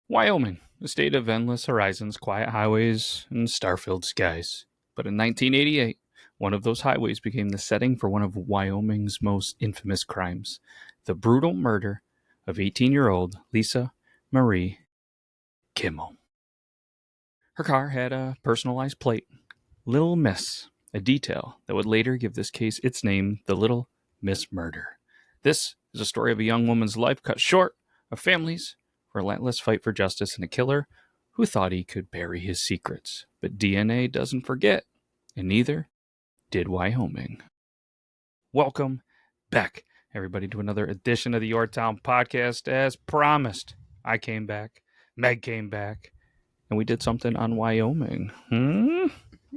Wyoming, a state of endless horizons, quiet highways, and star-filled skies. But in 1988, one of those highways became the setting for one of Wyoming's most infamous crimes, the brutal murder of 18-year-old Lisa Marie Kimmel. Her car had a personalized plate, Little Miss, a detail that would later give this case its name, the Little Miss Murder. This is a story of a young woman's life cut short, a family's relentless fight for justice, and a killer who thought he could bury his secrets. But DNA doesn't forget, and neither did Wyoming. Welcome back, everybody, to another edition of the YoreTown podcast. As promised, I came back, Meg came back, and we did something on Wyoming.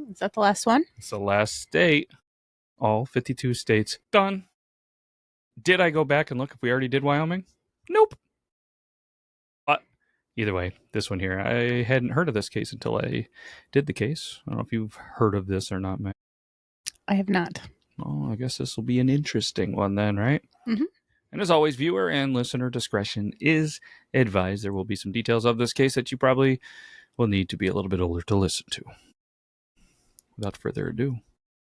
Is that the last one? It's the last state. All 52 states done. Did I go back and look if we already did Wyoming? Nope. But either way, this one here, I hadn't heard of this case until I did the case. I don't know if you've heard of this or not, Meg. I have not. Oh, I guess this will be an interesting one then, right? Mm-hmm. And as always, viewer and listener discretion is advised. There will be some details of this case that you probably will need to be a little bit older to listen to. Without further ado,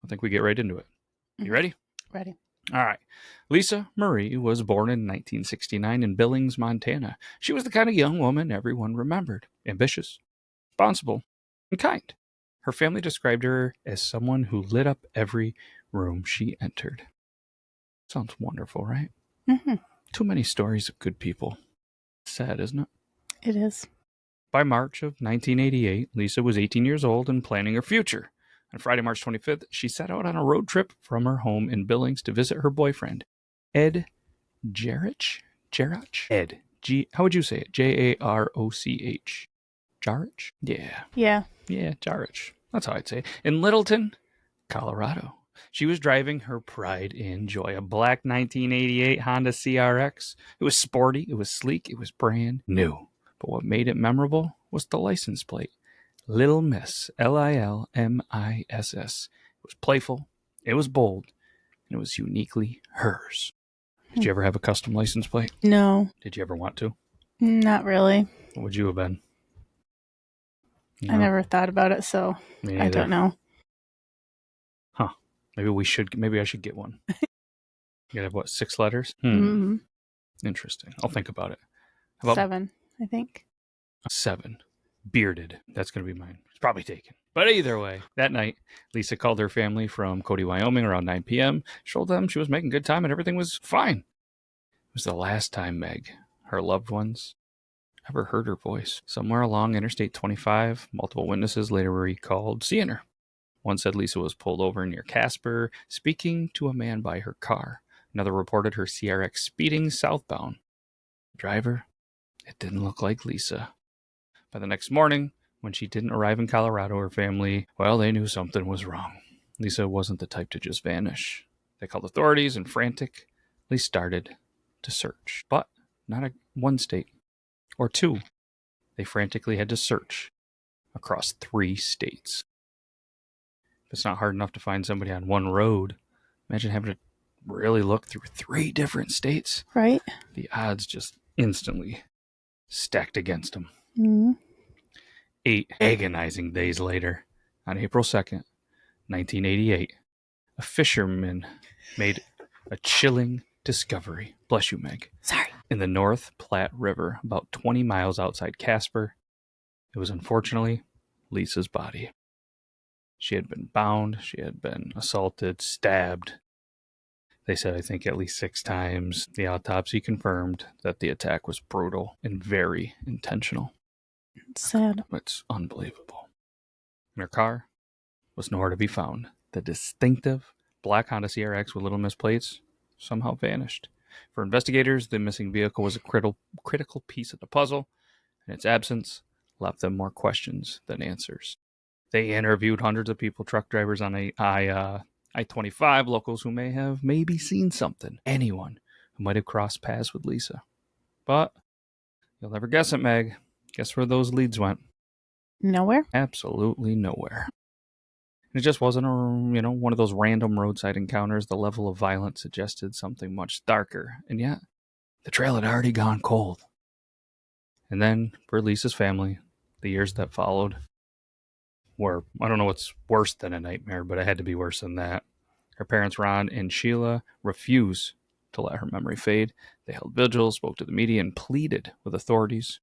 I think we get right into it. You ready? Ready. All right. Lisa Marie was born in 1969 in Billings, Montana. She was the kind of young woman everyone remembered. Ambitious, responsible, and kind. Her family described her as someone who lit up every room she entered. Sounds wonderful, right? Mm-hmm. Too many stories of good people. Sad, isn't it? It is. By March of 1988, Lisa was 18 years old and planning her future. On Friday, March 25th, she set out on a road trip from her home in Billings to visit her boyfriend, Ed Jarach? Ed. How would you say it? Jaroch. Jarach? Yeah. Yeah. Yeah, Jarach. That's how I'd say it. In Littleton, Colorado. She was driving her pride and joy, a black 1988 Honda CRX. It was sporty, it was sleek, it was brand new. But what made it memorable was the license plate. Little Miss, Lilmiss. It was playful, it was bold, and it was uniquely hers. Did you ever have a custom license plate? No. Did you ever want to? Not really. What would you have been? No? I never thought about it, so Me I neither. don't know. Huh. Maybe I should get one. You gotta have what, 6 letters? Mm-hmm. Interesting. I'll think about it. 7, I think. 7. Bearded. That's going to be mine. It's probably taken. But either way, that night, Lisa called her family from Cody, Wyoming around 9 p.m., showed them she was making good time and everything was fine. It was the last time Meg, her loved ones, ever heard her voice. Somewhere along Interstate 25, multiple witnesses later recalled seeing her. One said Lisa was pulled over near Casper, speaking to a man by her car. Another reported her CRX speeding southbound. The driver, it didn't look like Lisa. By the next morning, when she didn't arrive in Colorado, her family, well, they knew something was wrong. Lisa wasn't the type to just vanish. They called authorities and frantically started to search. But not one state or 2. They frantically had to search across 3 states. If it's not hard enough to find somebody on one road, imagine having to really look through 3 different states. Right. The odds just instantly stacked against them. Mm-hmm. 8 agonizing days later, on April 2nd, 1988, a fisherman made a chilling discovery. Bless you, Meg. Sorry. In the North Platte River, about 20 miles outside Casper. It was unfortunately Lisa's body. She had been bound, she had been assaulted, stabbed. They said, I think, at least 6 times. The autopsy confirmed that the attack was brutal and very intentional. It's sad. It's unbelievable. In her car was nowhere to be found. The distinctive black Honda CRX with Little Miss plates somehow vanished. For investigators, the missing vehicle was a critical piece of the puzzle, and its absence left them more questions than answers. They interviewed hundreds of people, truck drivers on I-25, locals who may have maybe seen something, anyone who might have crossed paths with Lisa. But you'll never guess it, Meg. Guess where those leads went? Nowhere? Absolutely nowhere. It just wasn't one of those random roadside encounters. The level of violence suggested something much darker, and yet the trail had already gone cold. And then for Lisa's family, the years that followed were, I don't know what's worse than a nightmare, but it had to be worse than that. Her parents, Ron and Sheila, refused to let her memory fade. They held vigils, spoke to the media, and pleaded with authorities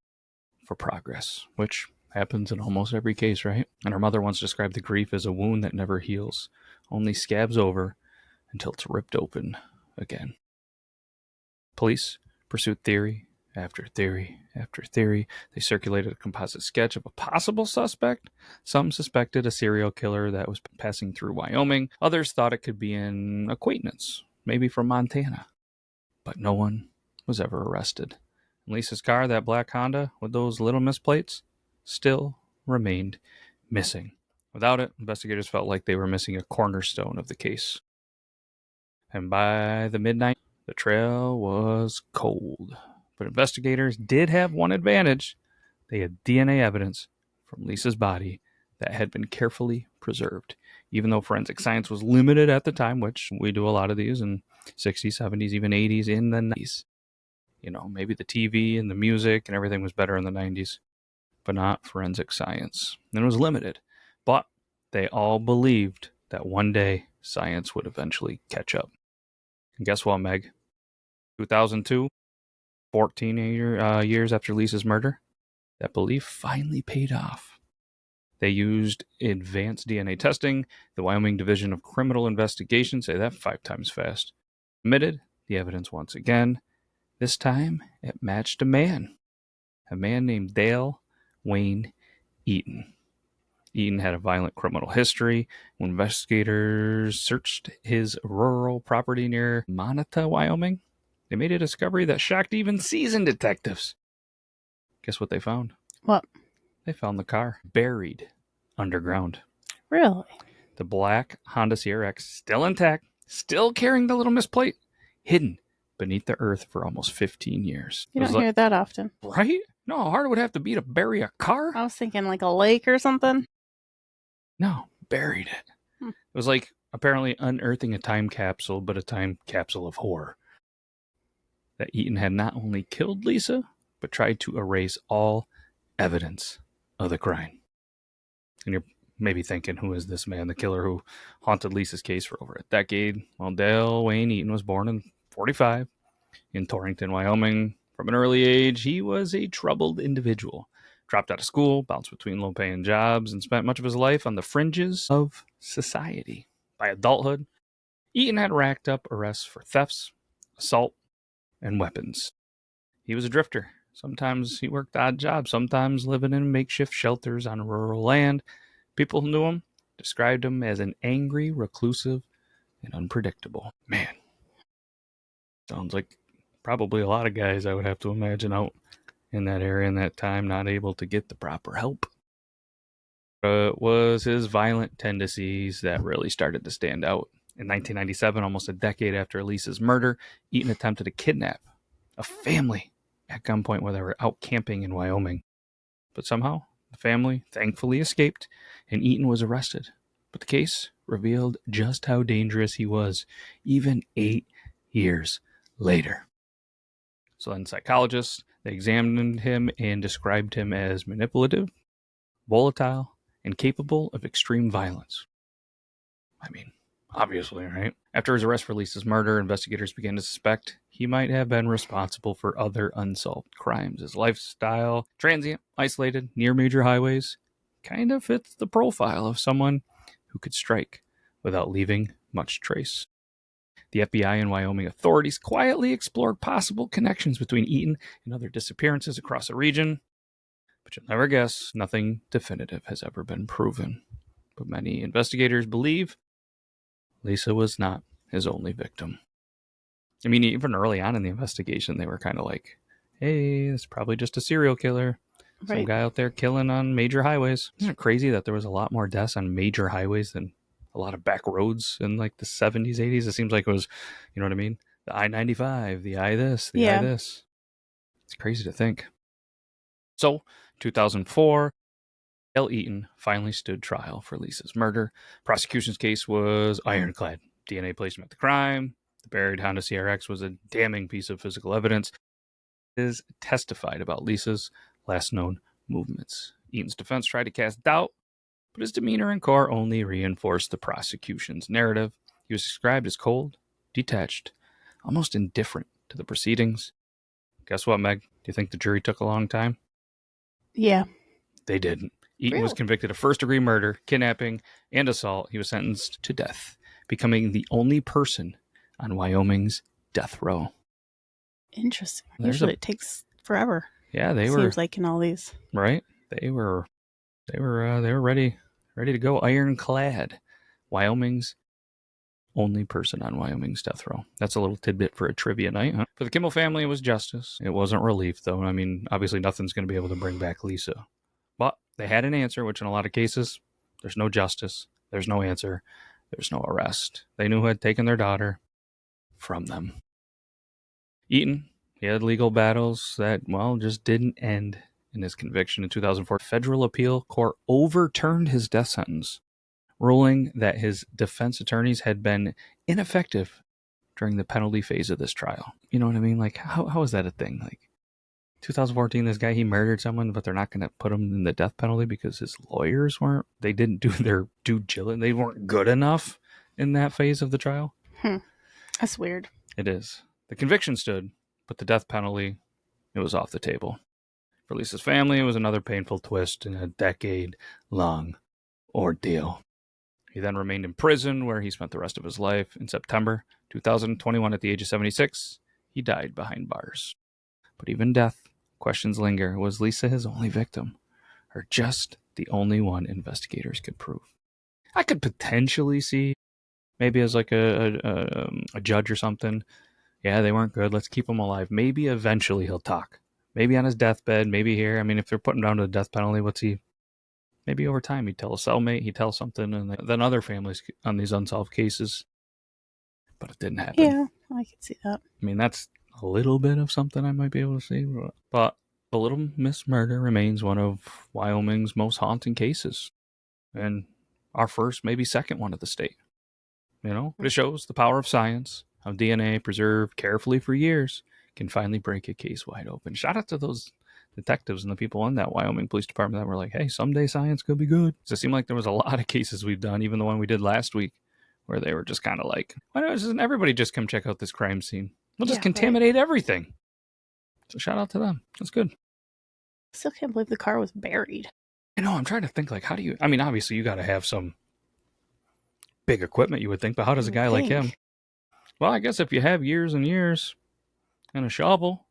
for progress, which happens in almost every case, right? And her mother once described the grief as a wound that never heals, only scabs over until it's ripped open again. Police pursued theory after theory after theory. They circulated a composite sketch of a possible suspect. Some suspected a serial killer that was passing through Wyoming. Others thought it could be an acquaintance, maybe from Montana. But no one was ever arrested. And Lisa's car, that black Honda with those little miss plates, still remained missing. Without it, investigators felt like they were missing a cornerstone of the case. And by the midnight, the trail was cold. But investigators did have one advantage. They had DNA evidence from Lisa's body that had been carefully preserved. Even though forensic science was limited at the time, which we do a lot of these in 60s, 70s, even 80s, in the 90s. You know, maybe the TV and the music and everything was better in the 90s, but not forensic science. And it was limited. But they all believed that one day science would eventually catch up. And guess what, Meg? 2002, 14 years after Lisa's murder, that belief finally paid off. They used advanced DNA testing. The Wyoming Division of Criminal Investigation, say that 5 times fast, admitted the evidence once again. This time, it matched a man named Dale Wayne Eaton. Eaton had a violent criminal history. When investigators searched his rural property near Moneta, Wyoming, they made a discovery that shocked even seasoned detectives. Guess what they found? What? They found the car buried underground. Really? The black Honda CRX, still intact, still carrying the little misplate, hidden beneath the earth for almost 15 years. You don't hear that often. Right? No, how hard it would have to be to bury a car? I was thinking like a lake or something. No, buried it. It was like apparently unearthing a time capsule, but a time capsule of horror. That Eaton had not only killed Lisa, but tried to erase all evidence of the crime. And you're maybe thinking, who is this man, the killer who haunted Lisa's case for over a decade? Well, Dale Wayne Eaton was born in 1945 in Torrington, Wyoming. From an early age, he was a troubled individual. Dropped out of school, bounced between low-paying jobs, and spent much of his life on the fringes of society. By adulthood, Eaton had racked up arrests for thefts, assault, and weapons. He was a drifter. Sometimes he worked odd jobs, sometimes living in makeshift shelters on rural land. People who knew him described him as an angry, reclusive, and unpredictable man. Sounds like probably a lot of guys, I would have to imagine, out in that area in that time, not able to get the proper help. It was his violent tendencies that really started to stand out. In 1997, almost a decade after Lisa's murder, Eaton attempted to kidnap a family at gunpoint while they were out camping in Wyoming. But somehow, the family thankfully escaped, and Eaton was arrested. But the case revealed just how dangerous he was, even 8 years later. So then psychologists, they examined him and described him as manipulative, volatile, and capable of extreme violence. I mean, obviously, right? After his arrest for Lisa's murder, investigators began to suspect he might have been responsible for other unsolved crimes. His lifestyle, transient, isolated, near major highways, kind of fits the profile of someone who could strike without leaving much trace. The FBI and Wyoming authorities quietly explored possible connections between Eaton and other disappearances across the region. But you'll never guess, nothing definitive has ever been proven. But many investigators believe Lisa was not his only victim. I mean, even early on in the investigation, they were kind of like, hey, it's probably just a serial killer. Right. Some guy out there killing on major highways. Isn't it crazy that there was a lot more deaths on major highways than a lot of back roads in like the 70s, 80s? It seems like it was, you know what I mean? The I-95, the I-this, the I-this. It's crazy to think. So, 2004, Dale Eaton finally stood trial for Lisa's murder. Prosecution's case was ironclad. DNA placement at the crime. The buried Honda CRX was a damning piece of physical evidence. Is testified about Lisa's last known movements. Eaton's defense tried to cast doubt, but his demeanor in court only reinforced the prosecution's narrative. He was described as cold, detached, almost indifferent to the proceedings. Guess what, Meg? Do you think the jury took a long time? Yeah. They didn't. Eaton was convicted of first-degree murder, kidnapping, and assault. He was sentenced to death, becoming the only person on Wyoming's death row. Interesting. Usually it takes forever. Yeah, they Seems like in all these. right. They were ready to go, ironclad. Wyoming's only person on Wyoming's death row. That's a little tidbit for a trivia night. Huh? For the Kimmel family, it was justice. It wasn't relief, though. I mean, obviously, nothing's going to be able to bring back Lisa. But they had an answer, which in a lot of cases, there's no justice, there's no answer, there's no arrest. They knew who had taken their daughter from them. Eaton, he had legal battles that, well, just didn't end in his conviction. In 2004, federal appeal court overturned his death sentence, ruling that his defense attorneys had been ineffective during the penalty phase of this trial. You know what I mean? Like, how is that a thing? Like, 2014, this guy, he murdered someone, but they're not going to put him in the death penalty because his lawyers they didn't do their due diligence. They weren't good enough in that phase of the trial. That's weird. It is. The conviction stood, but the death penalty, it was off the table. For Lisa's family, it was another painful twist in a decade-long ordeal. He then remained in prison, where he spent the rest of his life. In September 2021, at the age of 76, he died behind bars. But even death, questions linger. Was Lisa his only victim, or just the only one investigators could prove? I could potentially see, maybe as like a judge or something. Yeah, they weren't good. Let's keep him alive. Maybe eventually he'll talk. Maybe on his deathbed. Maybe here. I mean, if they're putting him down to the death penalty, what's he? Maybe over time he'd tell a cellmate. He'd tell something, and then other families on these unsolved cases. But it didn't happen. Yeah, I can see that. I mean, that's a little bit of something I might be able to see. But the Little Miss Murder remains one of Wyoming's most haunting cases. And our first, maybe second one of the state. You know, it shows the power of science, how DNA preserved carefully for years can finally break a case wide open. Shout out to those detectives and the people in that Wyoming Police Department that were like, hey, someday science could be good. So it seemed like there was a lot of cases we've done, even the one we did last week, where they were just kind of like, why doesn't everybody just come check out this crime scene? We'll just contaminate everything. So shout out to them. That's good. I still can't believe the car was buried. I know, I'm trying to think, like, how do you, I mean, obviously you got to have some big equipment, you would think, but how does a guy like him? Well, I guess if you have years and years and a shovel,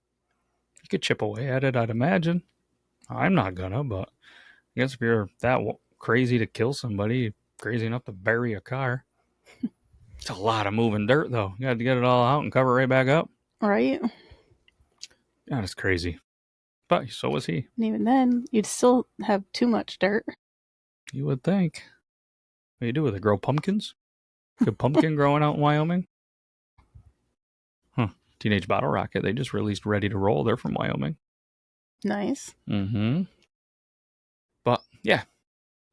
you could chip away at it, I'd imagine. I'm not gonna, but I guess if you're that crazy to kill somebody, crazy enough to bury a car, it's a lot of moving dirt, though. You got to get it all out and cover it right back up. Right. Yeah, that's crazy. But so was he. And even then, you'd still have too much dirt. You would think. What do you do with it? Grow pumpkins? Good pumpkin growing out in Wyoming? Huh. Teenage Bottle Rocket, they just released Ready to Roll. They're from Wyoming. Nice. Mm-hmm. But, yeah.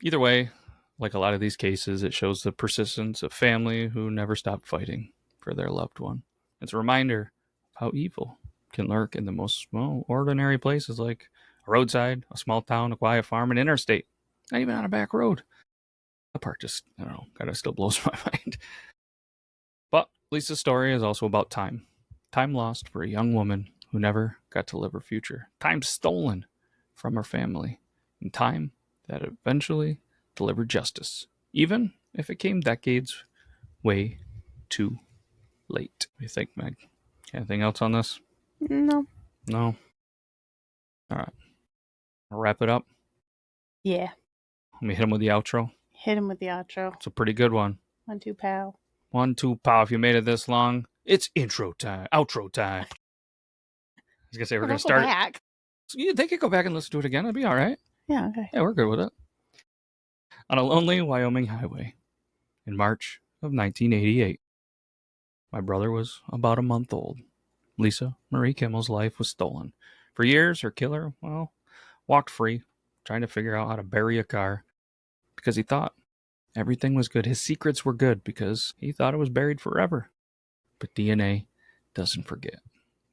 Either way, like a lot of these cases, it shows the persistence of family who never stop fighting for their loved one. It's a reminder of how evil can lurk in the most ordinary places, like a roadside, a small town, a quiet farm, an interstate, not even on a back road. That part just, I don't know, kind of still blows my mind. But Lisa's story is also about time. Time lost for a young woman who never got to live her future. Time stolen from her family. And time that eventually delivered justice, even if it came decades way too late. What do you think, Meg? Anything else on this? No. No? All right. I'll wrap it up. Yeah. Let me hit him with the outro. Hit him with the outro. It's a pretty good one. 1, 2, pal. 1, 2, pal. If you made it this long, it's intro time. Outro time. I was going to say, we're going to start. Back. Yeah, they could go back and listen to it again. It'd be all right. Yeah, okay. Yeah, we're good with it. On a lonely Wyoming highway in March of 1988, my brother was about a month old. Lisa Marie Kimmel's life was stolen. For years, her killer, walked free, trying to figure out how to bury a car because he thought everything was good. His secrets were good because he thought it was buried forever. But DNA doesn't forget.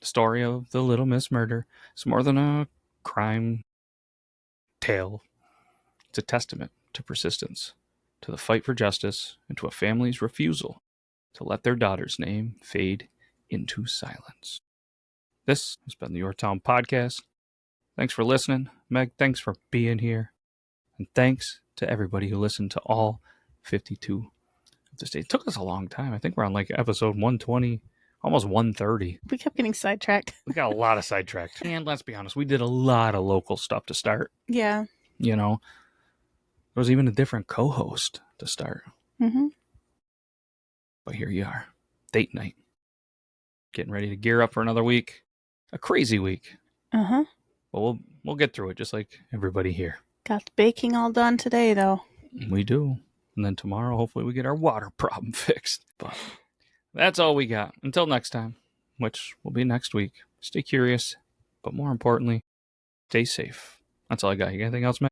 The story of the Little Miss Murder is more than a crime tale. It's a testament to persistence, to the fight for justice, and to a family's refusal to let their daughter's name fade into silence. This has been the YoreTown podcast. Thanks for listening. Meg, thanks for being here. And thanks to everybody who listened to all 52 of the states. It took us a long time. I think we're on like episode 120, almost 130. We kept getting sidetracked. We got a lot of sidetracked. And let's be honest, we did a lot of local stuff to start. Yeah. You know, there was even a different co-host to start. Mm-hmm. But here you are, date night. Getting ready to gear up for another week. A crazy week. Uh-huh. But we'll get through it just like everybody here. Got the baking all done today, though. We do. And then tomorrow, hopefully we get our water problem fixed. But that's all we got. Until next time, which will be next week. Stay curious, but more importantly, stay safe. That's all I got. You got anything else, Matt?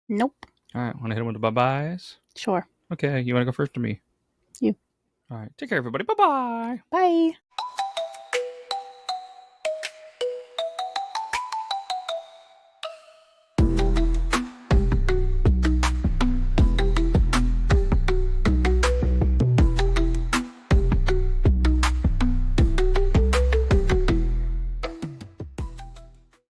Nope. All right. Want to hit him with the bye-byes? Sure. Okay. You want to go first or me? You. All right. Take care, everybody. Bye-bye. Bye.